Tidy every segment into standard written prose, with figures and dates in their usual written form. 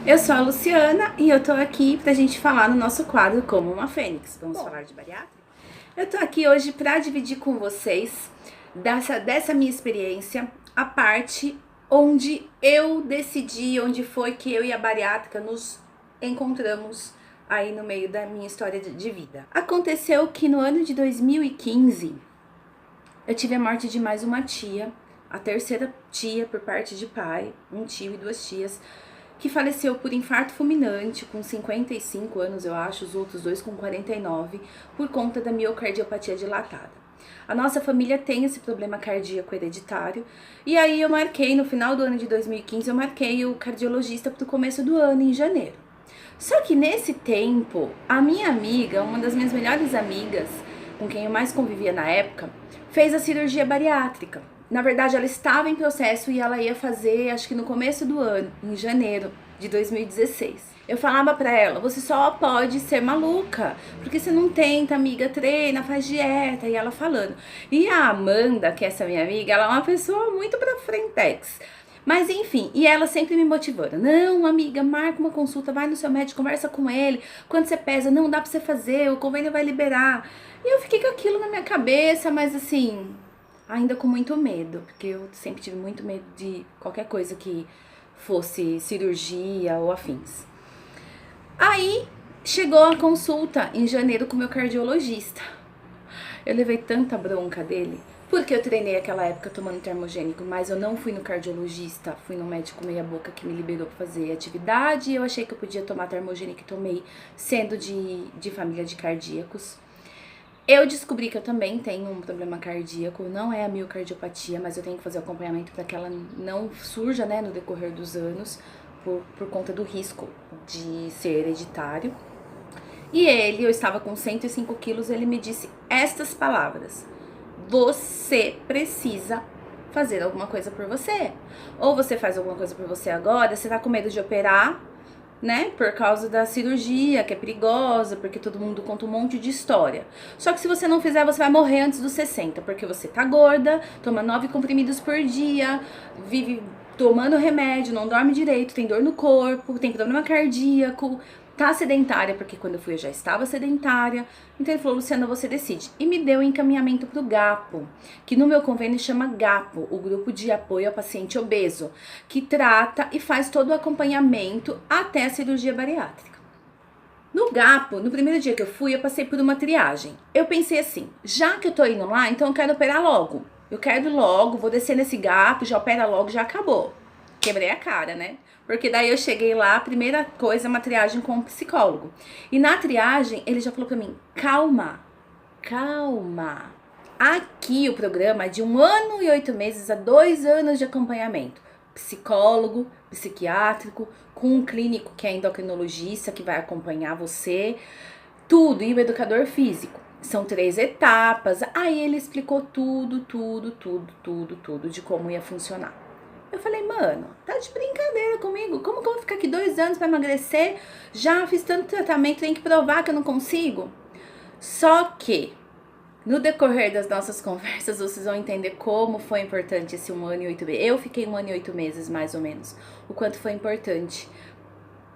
Eu sou a Luciana e eu tô aqui pra gente falar no nosso quadro Como uma Fênix. Vamos falar de bariátrica? Eu tô aqui hoje pra dividir com vocês dessa minha experiência, a parte onde eu decidi, onde foi que eu e a bariátrica nos encontramos aí no meio da minha história de vida. Aconteceu que no ano de 2015, eu tive a morte de mais uma tia, a terceira tia por parte de pai, um tio e duas tias, que faleceu por infarto fulminante com 55 anos, eu acho, os outros dois com 49, por conta da miocardiopatia dilatada. A nossa família tem esse problema cardíaco hereditário, e aí eu marquei, no final do ano de 2015, eu marquei o cardiologista para o começo do ano, em janeiro. Só que nesse tempo, a minha amiga, uma das minhas melhores amigas, com quem eu mais convivia na época, fez a cirurgia bariátrica. Na verdade, ela estava em processo e ela ia fazer, acho que no começo do ano, em janeiro de 2016. Eu falava pra ela, você só pode ser maluca, porque você não tenta, amiga, treina, faz dieta, e ela falando. E a Amanda, que é essa minha amiga, ela é uma pessoa muito pra frentex. Mas enfim, e ela sempre me motivando. Não, amiga, marca uma consulta, vai no seu médico, conversa com ele. Quando você pesa, não dá pra você fazer, o convênio vai liberar. E eu fiquei com aquilo na minha cabeça, mas assim, ainda com muito medo, porque eu sempre tive muito medo de qualquer coisa que fosse cirurgia ou afins. Aí chegou a consulta em janeiro com o meu cardiologista. Eu levei tanta bronca dele, porque eu treinei aquela época tomando termogênico, mas eu não fui no cardiologista, fui no médico meia boca que me liberou pra fazer atividade, e eu achei que eu podia tomar termogênico e tomei, sendo de família de cardíacos. Eu descobri que eu também tenho um problema cardíaco, não é a miocardiopatia, mas eu tenho que fazer o acompanhamento para que ela não surja, né, no decorrer dos anos, por conta do risco de ser hereditário. E eu estava com 105 quilos, ele me disse estas palavras: você precisa fazer alguma coisa por você. Ou você faz alguma coisa por você agora, você tá com medo de operar, né, por causa da cirurgia, que é perigosa, porque todo mundo conta um monte de história. Só que se você não fizer, você vai morrer antes dos 60, porque você tá gorda, toma 9 comprimidos por dia, vive tomando remédio, não dorme direito, tem dor no corpo, tem problema cardíaco, tá sedentária, porque quando eu fui eu já estava sedentária. Então ele falou, Luciana, você decide. E me deu um encaminhamento pro GAPO, que no meu convênio chama GAPO, o Grupo de Apoio ao Paciente Obeso, que trata e faz todo o acompanhamento até a cirurgia bariátrica. No GAPO, no primeiro dia que eu fui, eu passei por uma triagem. Eu pensei assim, já que eu tô indo lá, então eu quero operar logo. Eu quero logo, vou descer nesse GAPO, já opera logo, já acabou. Quebrei a cara, né? Porque daí eu cheguei lá, a primeira coisa, uma triagem com um psicólogo. E na triagem, ele já falou pra mim, calma, calma. Aqui o programa é de 1 ano e 8 meses a 2 anos de acompanhamento. Psicólogo, psiquiátrico, com um clínico que é endocrinologista, que vai acompanhar você, tudo, e o educador físico. São 3 etapas. Aí ele explicou tudo de como ia funcionar. Eu falei, mano, tá de brincadeira comigo? Como que eu vou ficar aqui 2 anos pra emagrecer? Já fiz tanto tratamento, tem que provar que eu não consigo? Só que, no decorrer das nossas conversas, vocês vão entender como foi importante esse 1 ano e 8 meses. Eu fiquei 1 ano e 8 meses, mais ou menos. O quanto foi importante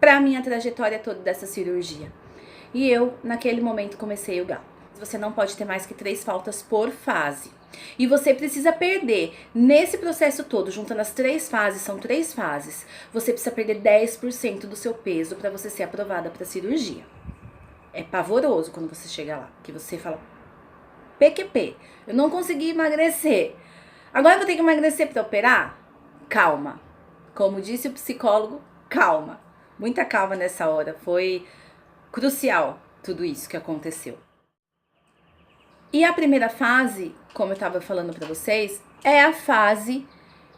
pra minha trajetória toda dessa cirurgia. E eu, naquele momento, comecei o GAL. Você não pode ter mais que 3 faltas por fase. E você precisa perder, nesse processo todo, juntando as 3 fases, são 3 fases, você precisa perder 10% do seu peso para você ser aprovada para cirurgia. É pavoroso quando você chega lá, que você fala, PQP, eu não consegui emagrecer, agora eu vou ter que emagrecer para operar? Calma, como disse o psicólogo, calma, muita calma nessa hora, foi crucial tudo isso que aconteceu. E a primeira fase, como eu estava falando para vocês, é a fase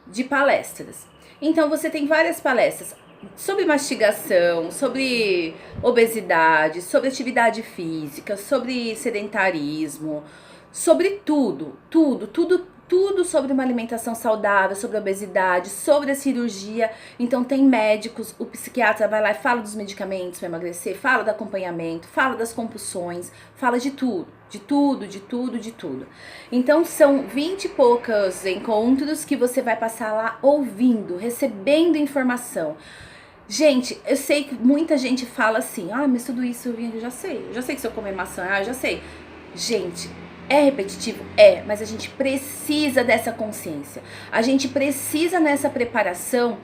de palestras. Então você tem várias palestras sobre mastigação, sobre obesidade, sobre atividade física, sobre sedentarismo, sobre tudo sobre uma alimentação saudável, sobre a obesidade, sobre a cirurgia. Então tem médicos, o psiquiatra vai lá e fala dos medicamentos para emagrecer, fala do acompanhamento, fala das compulsões, fala de tudo. Então são 20 e poucos encontros que você vai passar lá ouvindo, recebendo informação. Gente, eu sei que muita gente fala assim, ah, mas tudo isso eu já sei que se eu comer maçã, eu já sei. Gente, é repetitivo? É, mas a gente precisa dessa consciência. A gente precisa nessa preparação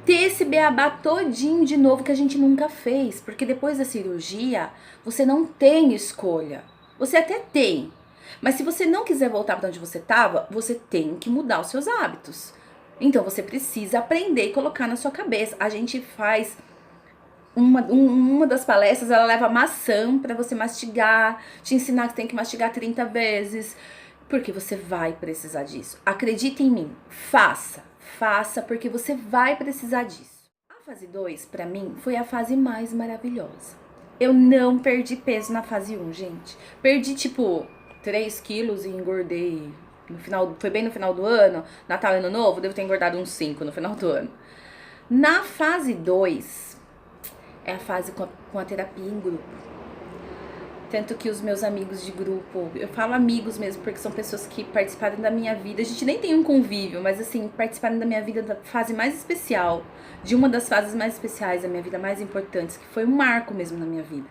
ter esse beabá todinho de novo que a gente nunca fez. Porque depois da cirurgia, você não tem escolha. Você até tem. Mas se você não quiser voltar para onde você estava, você tem que mudar os seus hábitos. Então você precisa aprender e colocar na sua cabeça. A gente faz uma das palestras, ela leva maçã para você mastigar, te ensinar que tem que mastigar 30 vezes, porque você vai precisar disso. Acredita em mim, faça, porque você vai precisar disso. A fase 2, para mim, foi a fase mais maravilhosa. Eu não perdi peso na fase 1, gente. Perdi, tipo, 3 quilos e engordei no final, foi bem no final do ano, Natal e Ano Novo, devo ter engordado uns 5 no final do ano. Na fase 2, é a fase com a terapia em grupo. Tanto que os meus amigos de grupo, eu falo amigos mesmo, porque são pessoas que participaram da minha vida. A gente nem tem um convívio, mas assim, participaram da minha vida da fase mais especial, de uma das fases mais especiais da minha vida, mais importantes, que foi um marco mesmo na minha vida.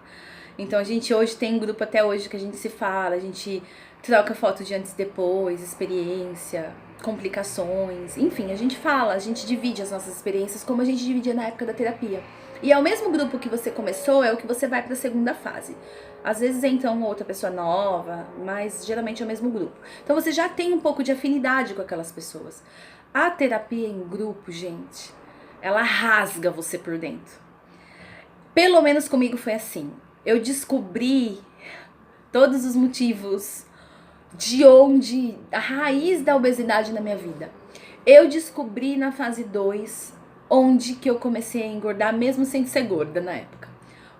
Então a gente hoje tem um grupo até hoje que a gente se fala, a gente troca foto de antes e depois, experiência, complicações, enfim, a gente fala, a gente divide as nossas experiências como a gente dividia na época da terapia. E é o mesmo grupo que você começou, é o que você vai para a segunda fase. Às vezes entra uma outra pessoa nova, mas geralmente é o mesmo grupo. Então você já tem um pouco de afinidade com aquelas pessoas. A terapia em grupo, gente, ela rasga você por dentro. Pelo menos comigo foi assim. Eu descobri todos os motivos de onde a raiz da obesidade na minha vida. Eu descobri na fase 2 onde que eu comecei a engordar, mesmo sem ser gorda na época.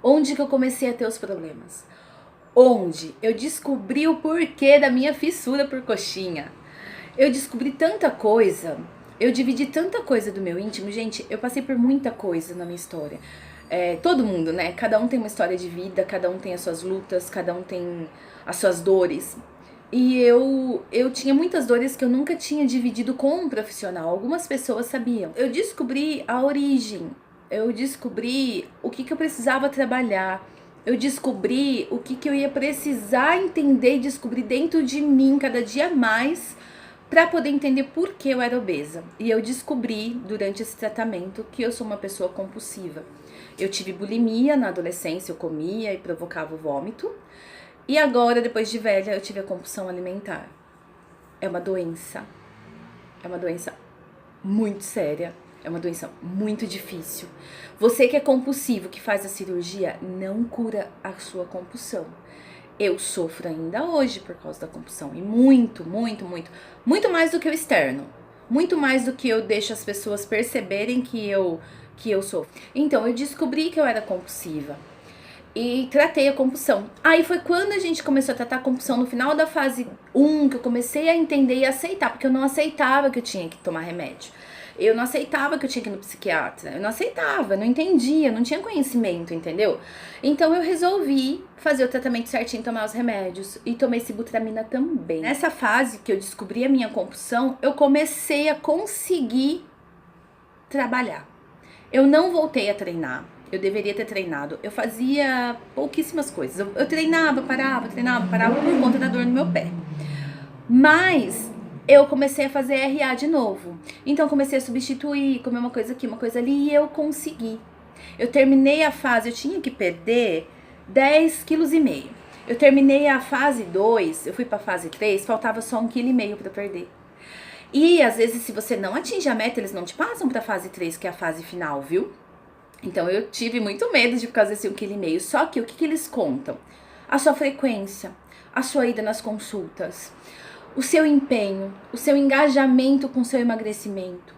Onde que eu comecei a ter os problemas. Onde eu descobri o porquê da minha fissura por coxinha. Eu descobri tanta coisa, eu dividi tanta coisa do meu íntimo. Gente, eu passei por muita coisa na minha história. Todo mundo, né? Cada um tem uma história de vida, cada um tem as suas lutas, cada um tem as suas dores. E eu tinha muitas dores que eu nunca tinha dividido com um profissional. Algumas pessoas sabiam. Eu descobri a origem. Eu descobri o que eu precisava trabalhar. Eu descobri o que eu ia precisar entender e descobrir dentro de mim cada dia mais para poder entender por que eu era obesa. E eu descobri durante esse tratamento que eu sou uma pessoa compulsiva. Eu tive bulimia na adolescência, eu comia e provocava o vômito. E agora, depois de velha, eu tive a compulsão alimentar. É uma doença muito séria, é uma doença muito difícil. Você que é compulsivo, que faz a cirurgia, não cura a sua compulsão. Eu sofro ainda hoje por causa da compulsão, e muito mais do que o externo. Muito mais do que eu deixo as pessoas perceberem que eu sofro. Então, eu descobri que eu era compulsiva. E tratei a compulsão. Aí foi quando a gente começou a tratar a compulsão no final da fase 1, que eu comecei a entender e aceitar, porque eu não aceitava que eu tinha que tomar remédio. Eu não aceitava que eu tinha que ir no psiquiatra. Eu não aceitava, eu não entendia, não tinha conhecimento, entendeu? Então eu resolvi fazer o tratamento certinho, tomar os remédios e tomei sibutramina também. Nessa fase que eu descobri a minha compulsão, eu comecei a conseguir trabalhar. Eu não voltei a treinar. Eu deveria ter treinado. Eu fazia pouquíssimas coisas. Eu treinava, parava por conta da dor no meu pé. Mas eu comecei a fazer RA de novo. Então comecei a substituir, comer uma coisa aqui, uma coisa ali, e eu consegui. Eu terminei a fase, eu tinha que perder 10,5 kg. Eu terminei a fase 2, eu fui pra fase 3, faltava só 1,5 kg pra perder. E às vezes, se você não atinge a meta, eles não te passam pra fase 3, que é a fase final, viu? Então eu tive muito medo de por causa desse 1,5 kg. Só que o que eles contam? A sua frequência, a sua ida nas consultas, o seu empenho, o seu engajamento com o seu emagrecimento,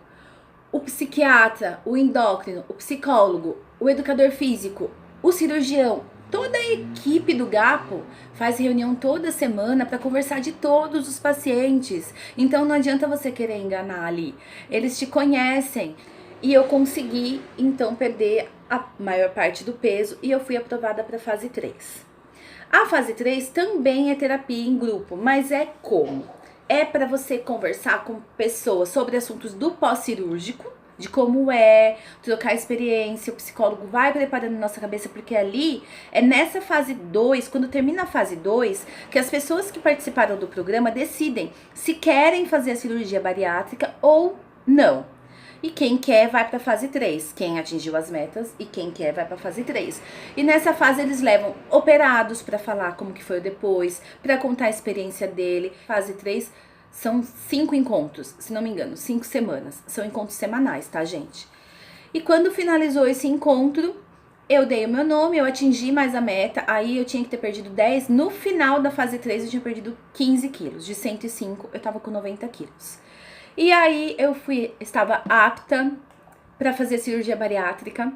o psiquiatra, o endócrino, o psicólogo, o educador físico, o cirurgião, toda a equipe do Gapo faz reunião toda semana para conversar de todos os pacientes. Então não adianta você querer enganar ali. Eles te conhecem. E eu consegui, então, perder a maior parte do peso e eu fui aprovada para a fase 3. A fase 3 também é terapia em grupo, mas é como? É para você conversar com pessoas sobre assuntos do pós-cirúrgico, de como é, trocar experiência, o psicólogo vai preparando nossa cabeça, porque ali é nessa fase 2, quando termina a fase 2, que as pessoas que participaram do programa decidem se querem fazer a cirurgia bariátrica ou não. E quem quer vai para a fase 3, quem atingiu as metas e quem quer vai para a fase 3. E nessa fase eles levam operados para falar como que foi o depois, para contar a experiência dele. Fase 3 são 5 encontros, se não me engano, 5 semanas. São encontros semanais, tá, gente? E quando finalizou esse encontro, eu dei o meu nome, eu atingi mais a meta, aí eu tinha que ter perdido 10. No final da fase 3 eu tinha perdido 15 quilos, de 105 eu tava com 90 quilos. E aí eu estava apta para fazer cirurgia bariátrica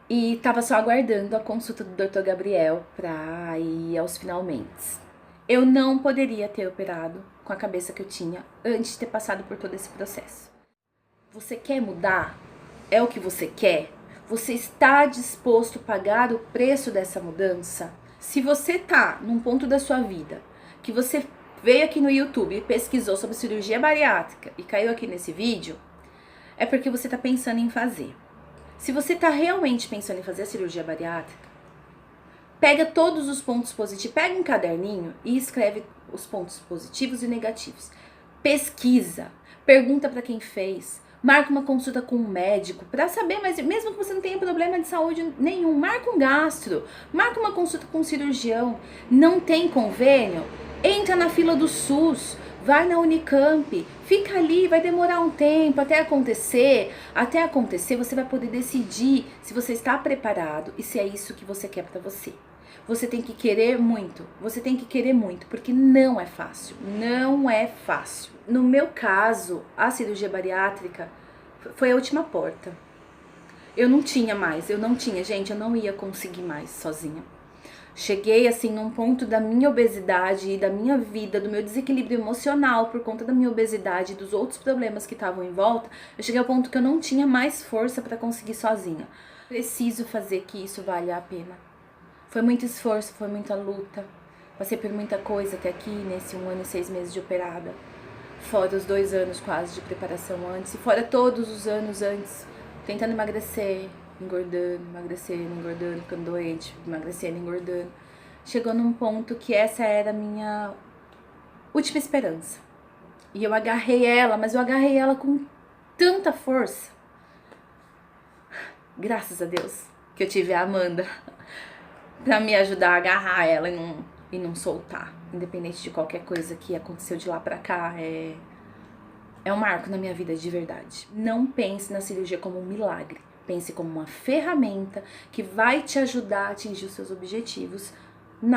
e tava só aguardando a consulta do Dr. Gabriel para ir aos finalmente. Eu não poderia ter operado com a cabeça que eu tinha antes de ter passado por todo esse processo. Você quer mudar? É o que você quer? Você está disposto a pagar o preço dessa mudança? Se você tá num ponto da sua vida que você veio aqui no YouTube e pesquisou sobre cirurgia bariátrica e caiu aqui nesse vídeo, é porque você tá pensando em fazer. Se você tá realmente pensando em fazer a cirurgia bariátrica, pega todos os pontos positivos, pega um caderninho e escreve os pontos positivos e negativos. Pesquisa, pergunta para quem fez, marca uma consulta com um médico para saber, mas mesmo que você não tenha problema de saúde nenhum, marca um gastro, marca uma consulta com um cirurgião. Não tem convênio? Entra na fila do SUS, vai na Unicamp, fica ali, vai demorar um tempo até acontecer. Até acontecer, você vai poder decidir se você está preparado e se é isso que você quer para você. Você tem que querer muito, porque não é fácil, não é fácil. No meu caso, a cirurgia bariátrica foi a última porta. Eu não tinha, gente, eu não ia conseguir mais sozinha. Cheguei assim num ponto da minha obesidade e da minha vida, do meu desequilíbrio emocional por conta da minha obesidade e dos outros problemas que estavam em volta. Eu cheguei ao ponto que eu não tinha mais força para conseguir sozinha. Preciso fazer que isso valha a pena. Foi muito esforço, foi muita luta. Passei por muita coisa até aqui, nesse 1 ano e 6 meses de operada. Fora os 2 anos quase de preparação antes. E fora todos os anos antes, tentando emagrecer, engordando, ficando doente, emagrecendo, engordando. Chegou num ponto que essa era a minha última esperança. E eu agarrei ela, mas eu agarrei ela com tanta força. Graças a Deus que eu tive a Amanda pra me ajudar a agarrar ela e não soltar. Independente de qualquer coisa que aconteceu de lá pra cá, é um marco na minha vida de verdade. Não pense na cirurgia como um milagre. Pense como uma ferramenta que vai te ajudar a atingir os seus objetivos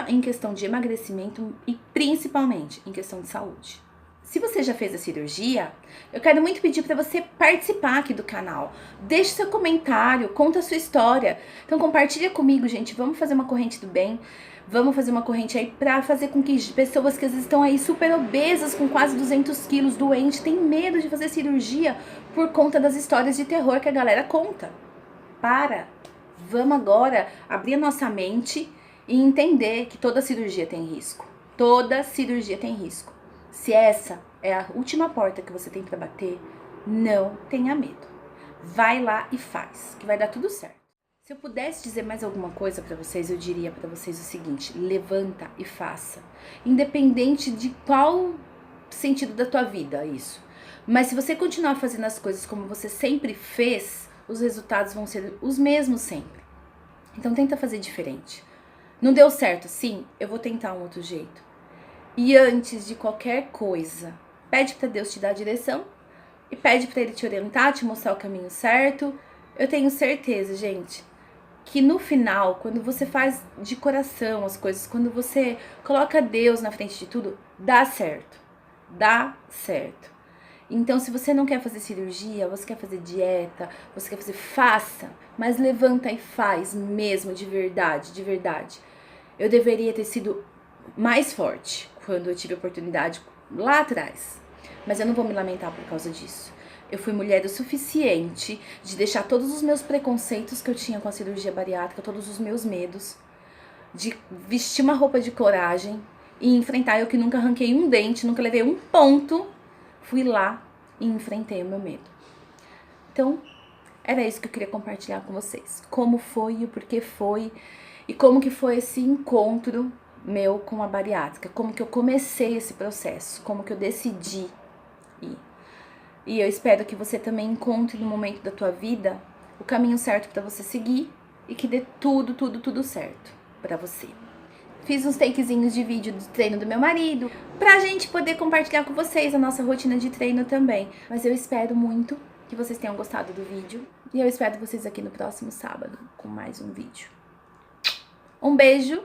em questão de emagrecimento e principalmente em questão de saúde. Se você já fez a cirurgia, eu quero muito pedir para você participar aqui do canal. Deixe seu comentário, conta a sua história. Então compartilha comigo, gente. Vamos fazer uma corrente do bem. Vamos fazer uma corrente aí para fazer com que pessoas que às vezes estão aí super obesas, com quase 200 quilos, doentes, têm medo de fazer cirurgia por conta das histórias de terror que a galera conta. Vamos agora abrir a nossa mente e entender que toda cirurgia tem risco. Toda cirurgia tem risco. Se essa é a última porta que você tem para bater, não tenha medo. Vai lá e faz, que vai dar tudo certo. Se eu pudesse dizer mais alguma coisa para vocês, eu diria para vocês o seguinte: levanta e faça. Independente de qual sentido da tua vida isso. Mas se você continuar fazendo as coisas como você sempre fez, os resultados vão ser os mesmos sempre. Então tenta fazer diferente. Não deu certo, sim, eu vou tentar um outro jeito. E antes de qualquer coisa, pede para Deus te dar a direção e pede para Ele te orientar, te mostrar o caminho certo. Eu tenho certeza, gente, que no final, quando você faz de coração as coisas, quando você coloca Deus na frente de tudo, dá certo. Dá certo. Então, se você não quer fazer cirurgia, você quer fazer dieta, você quer fazer, faça. Mas levanta e faz mesmo, de verdade, de verdade. Eu deveria ter sido mais forte quando eu tive a oportunidade lá atrás. Mas eu não vou me lamentar por causa disso. Eu fui mulher o suficiente de deixar todos os meus preconceitos que eu tinha com a cirurgia bariátrica, todos os meus medos, de vestir uma roupa de coragem e enfrentar. Eu que nunca arranquei um dente, nunca levei um ponto, fui lá e enfrentei o meu medo. Então, era isso que eu queria compartilhar com vocês. Como foi e o porquê foi. E como que foi esse encontro meu com a bariátrica. Como que eu comecei esse processo. Como que eu decidi ir. E eu espero que você também encontre no momento da tua vida o caminho certo para você seguir. E que dê tudo certo pra você. Fiz uns takezinhos de vídeo do treino do meu marido. Pra gente poder compartilhar com vocês a nossa rotina de treino também. Mas eu espero muito que vocês tenham gostado do vídeo. E eu espero vocês aqui no próximo sábado com mais um vídeo. Um beijo